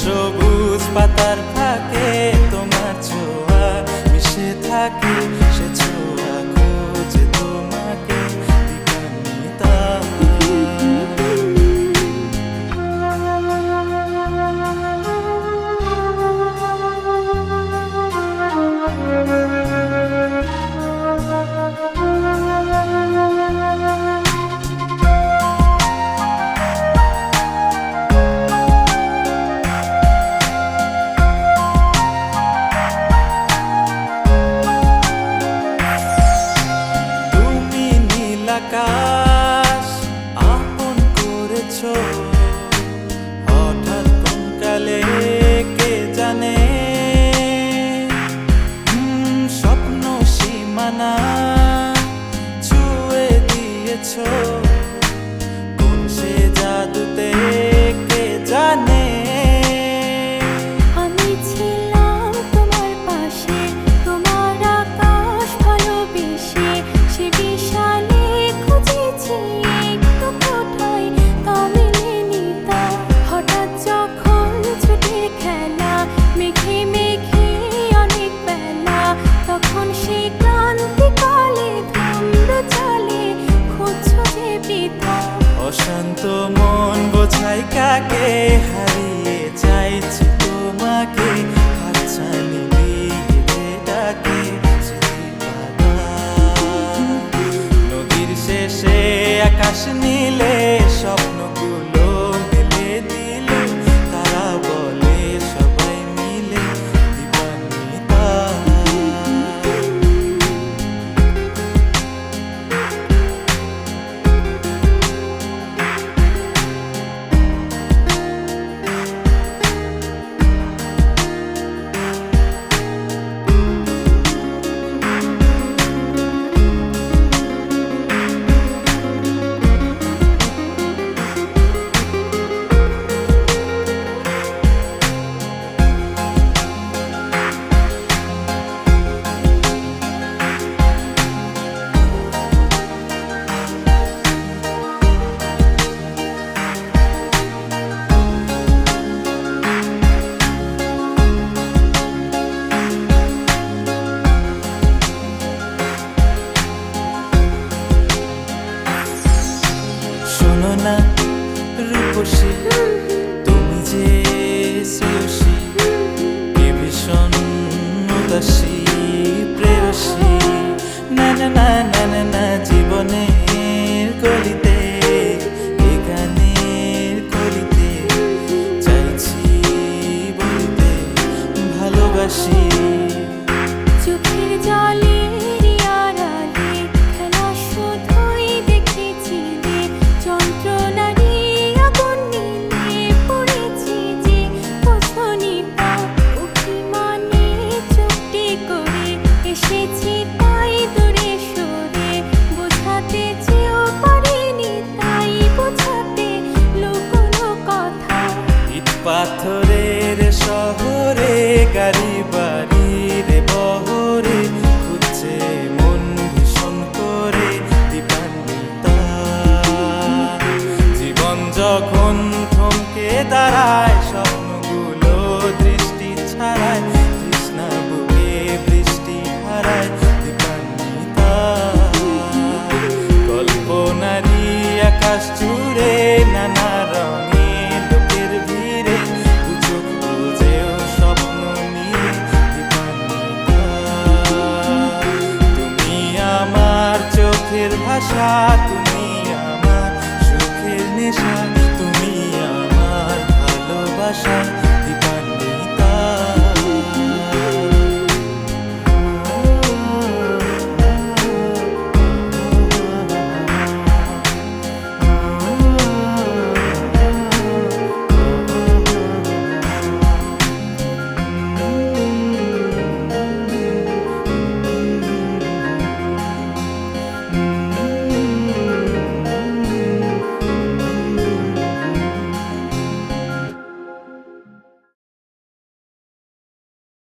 সবুজ পাতার ফাঁকে তোমার ছোঁয়া মিশে থাকে, সে ছোঁয়া খোঁজে তোমাকে দিবানিতা। আকাশ আপন করেছো হঠাৎ কোন কালে কে জানে, স্বপ্ন সীমানা ছুঁয়ে দিয়েছো কোন সে জাদুতে কে জানে। আমি ছিলাম তোমার পাশে, তোমার আকাশ ভালোবেসে, সে বিশাল হঠাৎ যখন ছুটির খেলা মেঘে মেঘে অনেক বেলা, তখন সেই ক্রান্তিকালে ধুম্র চলে খুঁজছো যে বৃথা। অশান্ত মন বোঝাই কাকে হারিয়ে চাইছি তোমাকে, হাতছানি দিয়ে ডাকে নদীর শেষে আকাশ নীলে স্বপ্নগুলো মেলে দিল, তারা বলে সবাই মিলে দিবানিতা। শোনো না রূপসী, তুমি যে শ্রেয়সী, কে ভীষণ উদাসী প্রেয়সী, না না না না না না জীবনের গলিতে এ গানের কলিতে চাইছি বলতে ভালোবাসি। চোখের জলে আড়ালে খেলা শুধুই দেখেছিলে, যন্ত্রণারই আগুন নিয়ে পড়েছি যে বোঝনি তা। অভিমানে চুপটি করে এসেছি তাই দূরে সরে, বোঝাতে চেয়েও পারিনি তাই বোঝাতে লুকোনো কথা। ইট পাথরের শহরে গাড়ি বাড়ির বহরে খুঁজছে মন ভীষণ করে দিবানিতা। জীবন যখন থমকে দাঁড়ায় স্বপ্নগুলো দৃষ্টি ছাড়ায়, তৃষ্ণা বুকে বৃষ্টি হারায় দিবানিতা। কল্পনারই আকাশ জুড়ে নানা রঙে লোকের ভিড়ে দুচোখ বুঝেও স্বপ্ন নিয়ে দিবানিতা। তুমি আমার চোখের ভাষা, তুমি আমার সুখের নেশা।